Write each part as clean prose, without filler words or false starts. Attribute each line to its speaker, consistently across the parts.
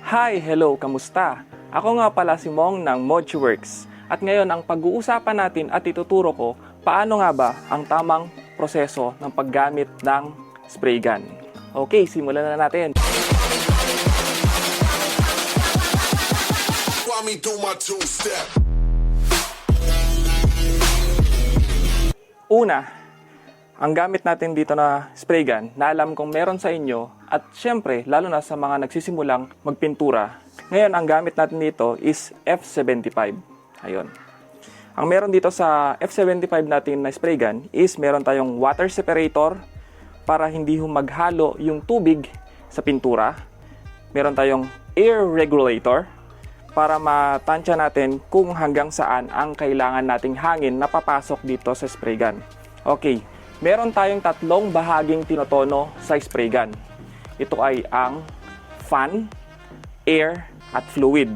Speaker 1: Hi! Hello! Kamusta? Ako nga pala si Mong ng Mochiworks. At ngayon ang pag-uusapan natin at ituturo ko paano nga ba ang tamang proseso ng paggamit ng spray gun. Okay, simulan na natin. Una, ang gamit natin dito na spray gun na alam kong meron sa inyo at syempre lalo na sa mga nagsisimulang magpintura. Ngayon ang gamit natin dito is F75. Ayun. Ang meron dito sa F75 natin na spray gun is meron tayong water separator para hindi maghalo yung tubig sa pintura. Meron tayong air regulator para matansya natin kung hanggang saan ang kailangan nating hangin na papasok dito sa spray gun. Okay, meron tayong tatlong bahaging tinotono sa spray gun. Ito ay ang fan, air, at fluid.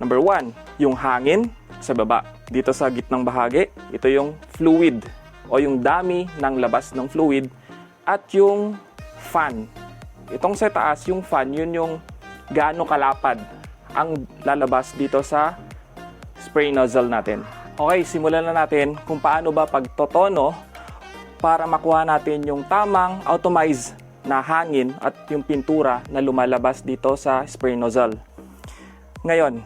Speaker 1: Number 1, yung hangin sa baba. Dito sa gitnang bahagi, ito yung fluid o yung dami ng labas ng fluid at yung fan. Itong sa taas, yung fan, yun yung gaano kalapad ang lalabas dito sa spray nozzle natin. Okay, simulan na natin kung paano ba pagtotono para makuha natin yung tamang automized na hangin at yung pintura na lumalabas dito sa spray nozzle. Ngayon,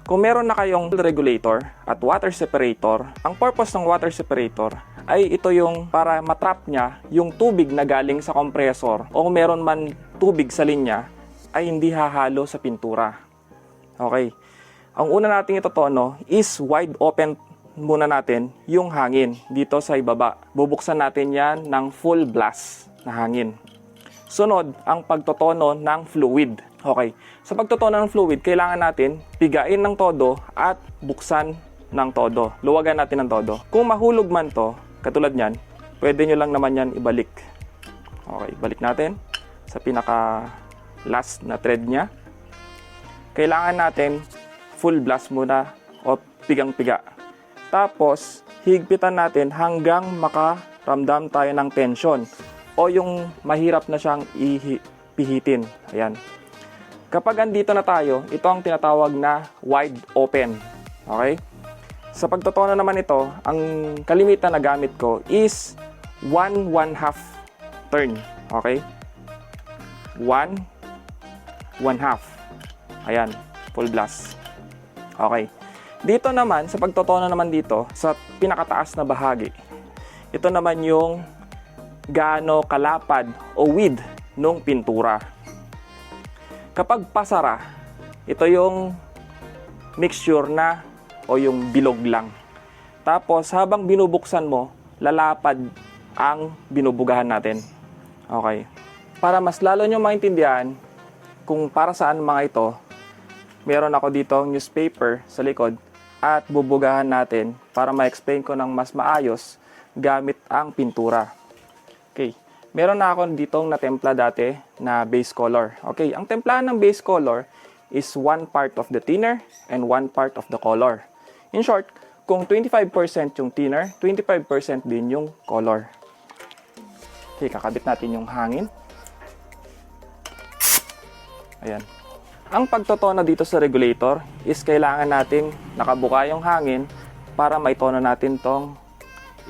Speaker 1: kung meron na kayong regulator at water separator, ang purpose ng water separator ay ito yung para matrap niya yung tubig na galing sa compressor o kung meron man tubig sa linya ay hindi hahalo sa pintura. Okay. Ang una nating itotono is wide open muna natin yung hangin dito sa ibaba. Bubuksan natin yan ng full blast na hangin. Sunod, ang pagtotono ng fluid. Okay. Sa pagtotono ng fluid, kailangan natin pigain ng todo at buksan ng todo. Luwagan natin ng todo. Kung mahulog man to, katulad nyan, pwede nyo lang naman yan ibalik. Okay, balik natin sa pinaka last na thread nya. Kailangan natin full blast muna o pigang-piga. Tapos, higpitan natin hanggang makaramdam tayo ng tension o yung mahirap na siyang pihitin. Ayan. Kapag andito na tayo, ito ang tinatawag na wide open. Okay? Sa pagtotono naman ito, ang kalimitan na gamit ko is 1/2 turn. Okay? 1/2. Ayan, full blast. Okay. Dito naman, sa pagtotono naman dito, sa pinakataas na bahagi, ito naman yung gaano kalapad o width nung pintura. Kapag pasara, ito yung mixture na o yung bilog lang. Tapos, habang binubuksan mo, lalapad ang binubugahan natin. Okay. Para mas lalo nyo maintindihan kung para saan mga ito, meron ako dito newspaper sa likod at bubugahan natin para ma-explain ko ng mas maayos gamit ang pintura. Okay. Meron na ako ditong natempla dati na base color. Okay. Ang templahan ng base color is 1 part of the thinner and 1 part of the color. In short, kung 25% yung thinner, 25% din yung color. Okay. Kakabit natin yung hangin. Ayan. Ang pagtotono dito sa regulator is kailangan nating nakabuka yung hangin para maitono natin tong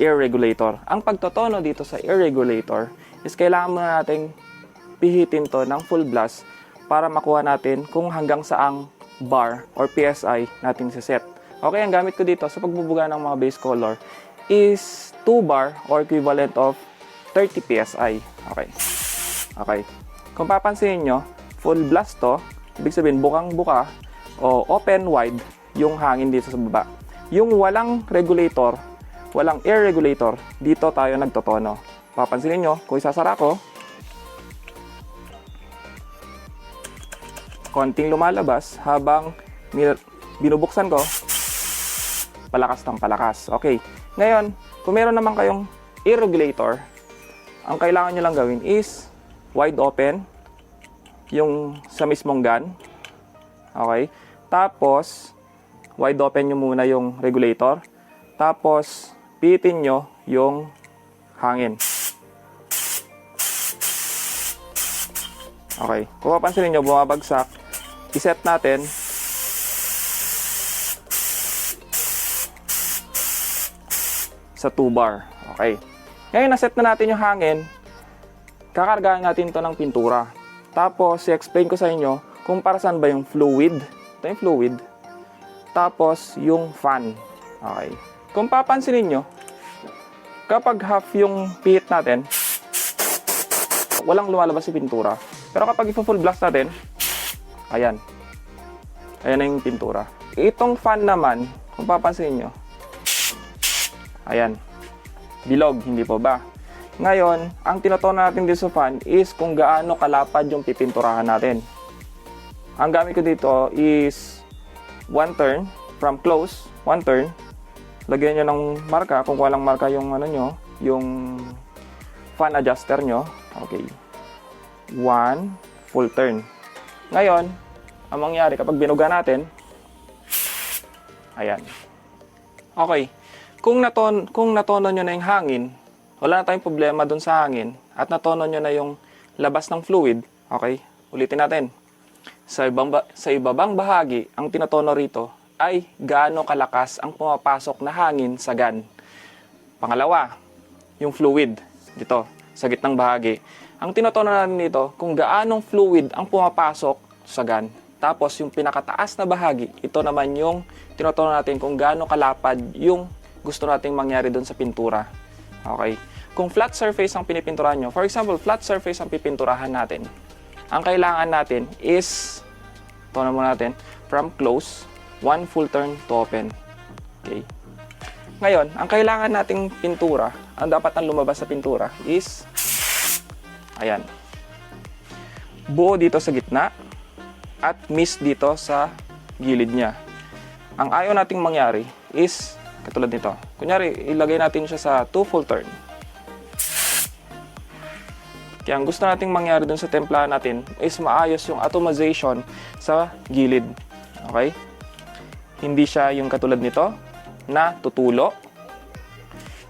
Speaker 1: air regulator. Ang pagtotono dito sa air regulator is kailangan muna nating pihitin to ng full blast para makuha natin kung hanggang saang bar or PSI natin siset. Okay, ang gamit ko dito sa pagbubuga ng mga base color is 2 bar or equivalent of 30 PSI. Okay. Okay. Kung papansinin nyo, full blast to, ibig sabihin bukang-buka o open wide yung hangin dito sa baba. Yung walang regulator, walang air regulator, dito tayo nagtotono. Papansinin nyo, kung isasara ko, konting lumalabas habang binubuksan ko, palakas ng palakas. Okay. Ngayon, kung meron naman kayong air regulator, ang kailangan nyo lang gawin is wide open yung sa mismong gun. Okay? Tapos, wide open nyo muna yung regulator. Tapos, pihitin nyo yung hangin. Okay. Kung papansinin nyo, bumabagsak iset natin sa 2 bar. Okay. Ngayon, na-set na natin yung hangin, kakargahan natin to ng pintura. Tapos, i-explain ko sa inyo kung para saan ba yung fluid. Ito yung fluid. Tapos, yung fan. Okay. Kung papansinin nyo, kapag half yung pihit natin, walang lumalabas sa pintura. Pero kapag i-full blast natin, ayan. Ayan na yung pintura. Itong fan naman, kung papansinin nyo, ayan. Bilog, hindi po ba? Ngayon, ang tinotono natin dito sa fan is kung gaano kalapad yung pipinturahan natin. Ang gamit ko dito is 1 turn, from close, 1 turn. Lagyan nyo ng marka, kung walang marka yung ano nyo, yung fan adjuster nyo. Okay. 1 full turn. Ngayon, ang mangyari kapag binuga natin, ayan. Okay. Kung natono nyo na yung hangin, wala na tayong problema dun sa hangin, at natono nyo na yung labas ng fluid, okay, ulitin natin. Sa ibabang bahagi, ang tinatono rito ay gaano kalakas ang pumapasok na hangin sa gun. Pangalawa, yung fluid, dito, sa gitnang bahagi. Ang tinatono natin dito, kung gaanong fluid ang pumapasok sa gun. Tapos, yung pinakataas na bahagi, ito naman yung tinatono natin kung gaano kalapad yung gusto nating mangyari doon sa pintura. Okay? Kung flat surface ang pinipinturahan nyo, for example, flat surface ang pipinturahan natin, ang kailangan natin is, tono mo natin, from close, 1 full turn to open. Okay? Ngayon, ang kailangan nating pintura, ang dapat na lumabas sa pintura is, ayan, buo dito sa gitna, at miss dito sa gilid niya. Ang ayaw nating mangyari is, katulad nito. Kunyari, ilagay natin siya sa 2 full turn. Kaya ang gusto nating mangyari dun sa templahan natin is maayos yung atomization sa gilid. Okay? Hindi siya yung katulad nito na tutulo.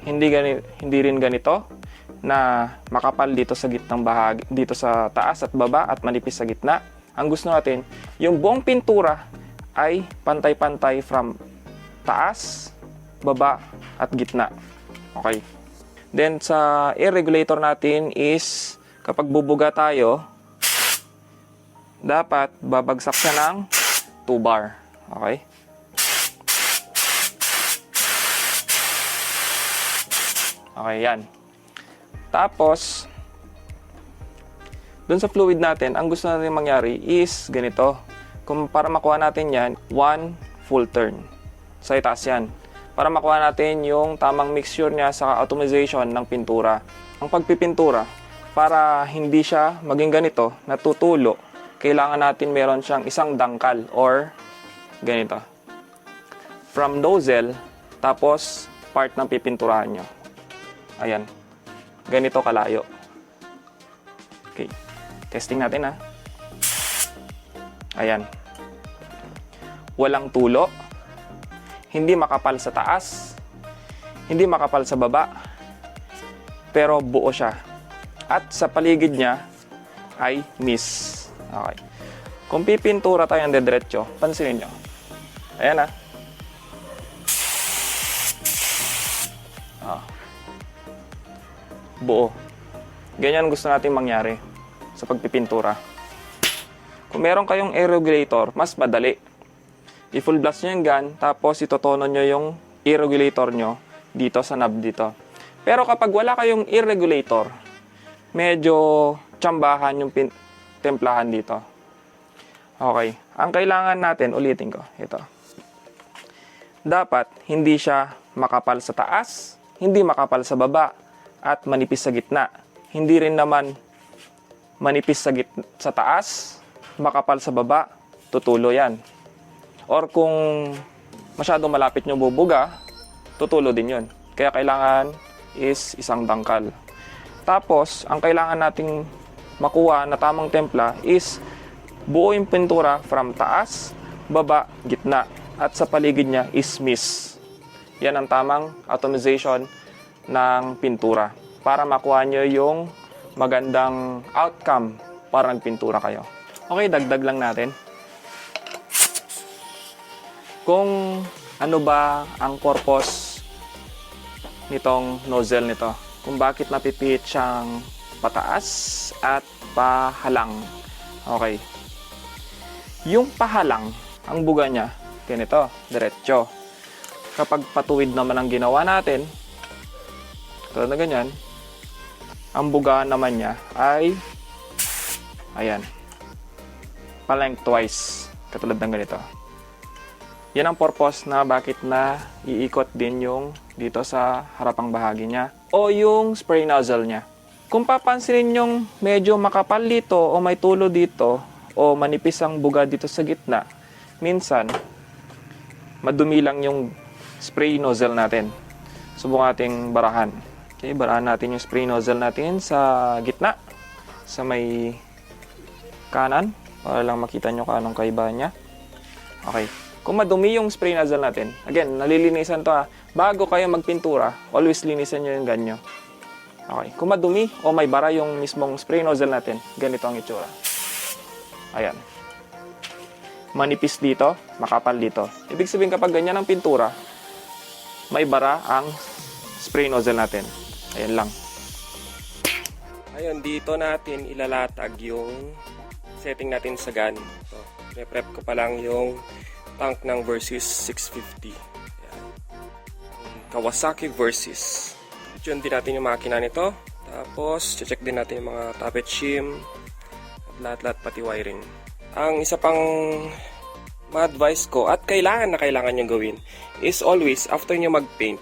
Speaker 1: Hindi rin ganito na makapal dito sa gitnang bahagi, dito sa taas at baba at manipis sa gitna. Ang gusto natin, yung buong pintura ay pantay-pantay from taas, baba, at gitna. Okay. Then, sa air regulator natin is, kapag bubuga tayo, dapat babagsak siya ng 2 bar. Okay. Okay, yan. Tapos, dun sa fluid natin, ang gusto natin mangyari is ganito. Kung para makuha natin yan, 1 full turn. Sa itaas yan. Para makuha natin yung tamang mixture niya sa atomization ng pintura. Ang pagpipintura, para hindi siya maging ganito, natutulo, kailangan natin meron siyang isang dangkal or ganito. From nozzle, tapos part ng pipinturahan nyo. Ayan. Ganito kalayo. Okay. Testing natin ha. Ayan. Walang tulo. Hindi makapal sa taas, hindi makapal sa baba, pero buo siya. At sa paligid niya ay miss. Okay. Kung pipintura tayo ng dediretso, pansinin nyo. Ayan buo. Ganyan gusto natin mangyari sa pagpipintura. Kung meron kayong air regulator, mas madali. I-full blast nyo yung gun, tapos itotono nyo yung air regulator nyo dito sa knob dito. Pero kapag wala kayong air regulator, medyo tsambahan yung templahan dito. Okay. Ang kailangan natin, ulitin ko, ito. Dapat hindi siya makapal sa taas, hindi makapal sa baba, at manipis sa gitna. Hindi rin naman manipis sa taas, makapal sa baba, tutulo yan. Or kung masyadong malapit nyo bubuga, tutulo din yun. Kaya kailangan is isang dangkal. Tapos, ang kailangan nating makuha na tamang templa is buo yung pintura from taas, baba, gitna. At sa paligid niya is miss. Yan ang tamang atomization ng pintura. Para makuha nyo yung magandang outcome para nagpintura kayo. Okay, dagdag lang natin. kung ano ba ang purpose nitong nozzle nito. Kung bakit napipihit siyang pataas at pahalang. Okay. Yung pahalang, ang buga niya, ganito, diretso. Kapag patuwid naman ang ginawa natin, tulad na ganyan, ang buga naman niya ay, ayan, pa-lengthwise, katulad ng ganito. Yan ang purpose na bakit na iikot din yung dito sa harapang bahagi niya o yung spray nozzle niya. Kung papansinin yung medyo makapal dito o may tulo dito o manipis ang buga dito sa gitna, minsan madumi lang yung spray nozzle natin. Subukan nating barahan. Okay, barahan natin yung spray nozzle natin sa gitna, sa may kanan, para lang makita nyo kung anong kaibahan niya. Okay. Kung madumi yung spray nozzle natin, again, nalilinisan to ha. Bago kayo magpintura, always linisan nyo yung ganyo. Okay. Kung madumi o may bara yung mismong spray nozzle natin, ganito ang itsura. Ayan. Manipis dito, makapal dito. Ibig sabihin kapag ganyan ang pintura, may bara ang spray nozzle natin. Ayan lang. Ayun, dito natin ilalatag yung setting natin sa gun. So, pre-prep ko pa lang yung tank ng Versys 650. Ayan. Kawasaki Versys. Yun din natin yung makina nito. Tapos, check din natin yung mga tappet shim at lahat-lahat pati wiring. Ang isa pang ma-advise ko at kailangan nyo gawin is always after nyo mag-paint,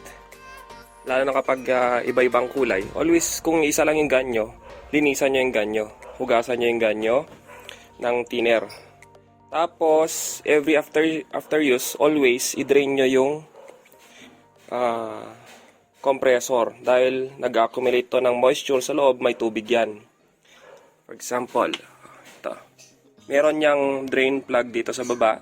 Speaker 1: lalo na kapag iba-ibang kulay, always kung isa lang yung ganyo, linisan nyo yung ganyo, hugasan nyo yung ganyo ng thinner. Tapos, every after use, always i-drain nyo yung compressor dahil nag-accumulate to ng moisture sa loob, may tubig yan. For example, ito. Meron niyang drain plug dito sa baba.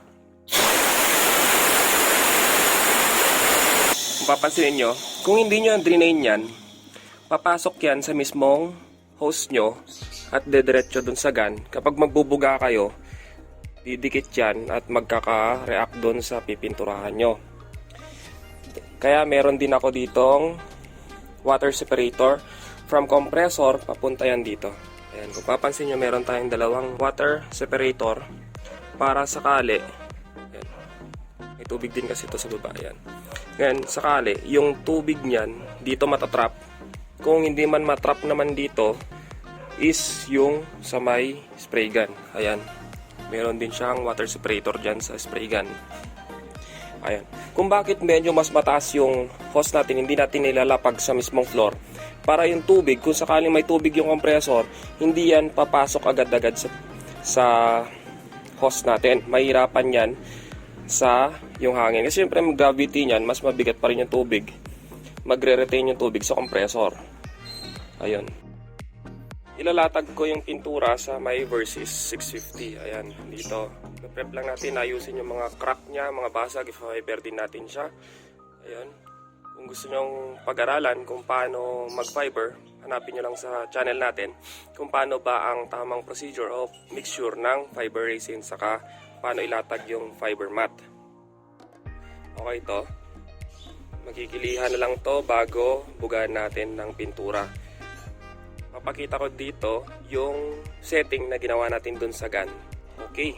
Speaker 1: Kung papansinin nyo, kung hindi nyo drainain yan, papasok yan sa mismong hose nyo at dediretso dun sa gun. Kapag magbubuga kayo, didikit yan at magkaka-react dun sa pipinturahan nyo. Kaya meron din ako ditong water separator from compressor papunta yan dito. Ayan, kung papansin nyo, meron tayong dalawang water separator para sakali. Ayan, may tubig din kasi ito sa baba. Ayan. Ngayon, sakali, yung tubig niyan dito matatrap. Kung hindi man matrap naman dito, is yung sa may spray gun. Ayan. Meron din siyang water separator dyan sa spray gun. Ayan. Kung bakit medyo mas mataas yung hose natin, hindi natin nilalapag sa mismong floor. Para yung tubig, kung sakaling may tubig yung compressor, hindi yan papasok agad-agad sa hose natin. Mahirapan yan sa yung hangin. Kasi syempre yung gravity niyan, mas mabigat pa rin yung tubig. Magre-retain yung tubig sa compressor. Ayun. Ilalatag ko yung pintura sa may Versys 650. Ayan, dito. Prep lang natin, ayusin yung mga crack niya, mga basag, i-fiber din natin siya. Ayan. Kung gusto nyong pag-aralan kung paano mag-fiber, hanapin nyo lang sa channel natin kung paano ba ang tamang procedure o mixture ng fiber resin saka paano ilatag yung fiber mat. Okay to. Magkikilihan na lang to bago bugaan natin ng pintura. Papakita ko dito yung setting na ginawa natin dun sa gun. Okay.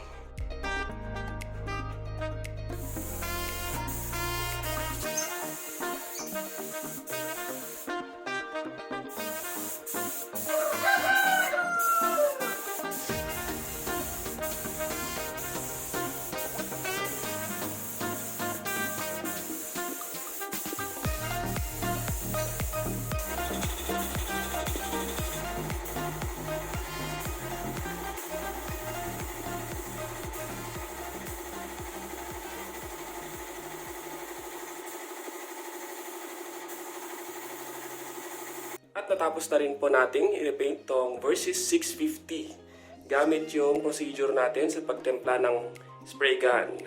Speaker 1: At natapos na rin po nating i-repaint tong Versys 650 gamit yung procedure natin sa pagtempla ng spray gun.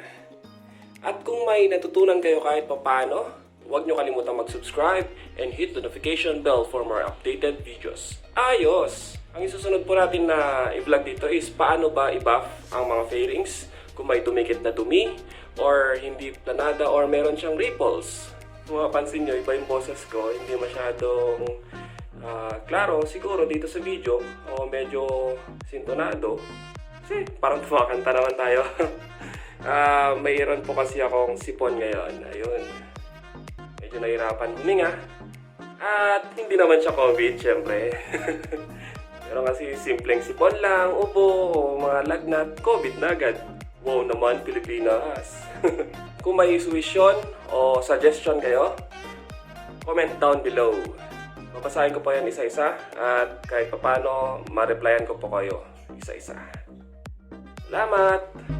Speaker 1: At kung may natutunan kayo kahit papano, huwag nyo kalimutang mag-subscribe and hit the notification bell for more updated videos. Ayos! Ang isusunod po natin na i-vlog dito is paano ba i-buff ang mga fairings
Speaker 2: kung may dumikit na dumi, or hindi planada, or meron siyang ripples. Kung mapapansin nyo, iba yung boses ko, hindi masyadong klaro siguro dito sa video, o medyo sintonado. Kasi parang tumakanta naman tayo. Mayroon po kasi akong sipon ngayon. Ayun. Medyo nahirapan huminga. At hindi naman siya COVID, syempre. Pero kasi simpleng sipon lang, ubo, o mga lagnat, COVID na agad. Wow naman, Pilipinas. Kung may suwisyon o suggestion kayo, comment down below. Babasahin ko po yan isa-isa at kahit papano, ma-replyan ko po kayo isa-isa. Salamat!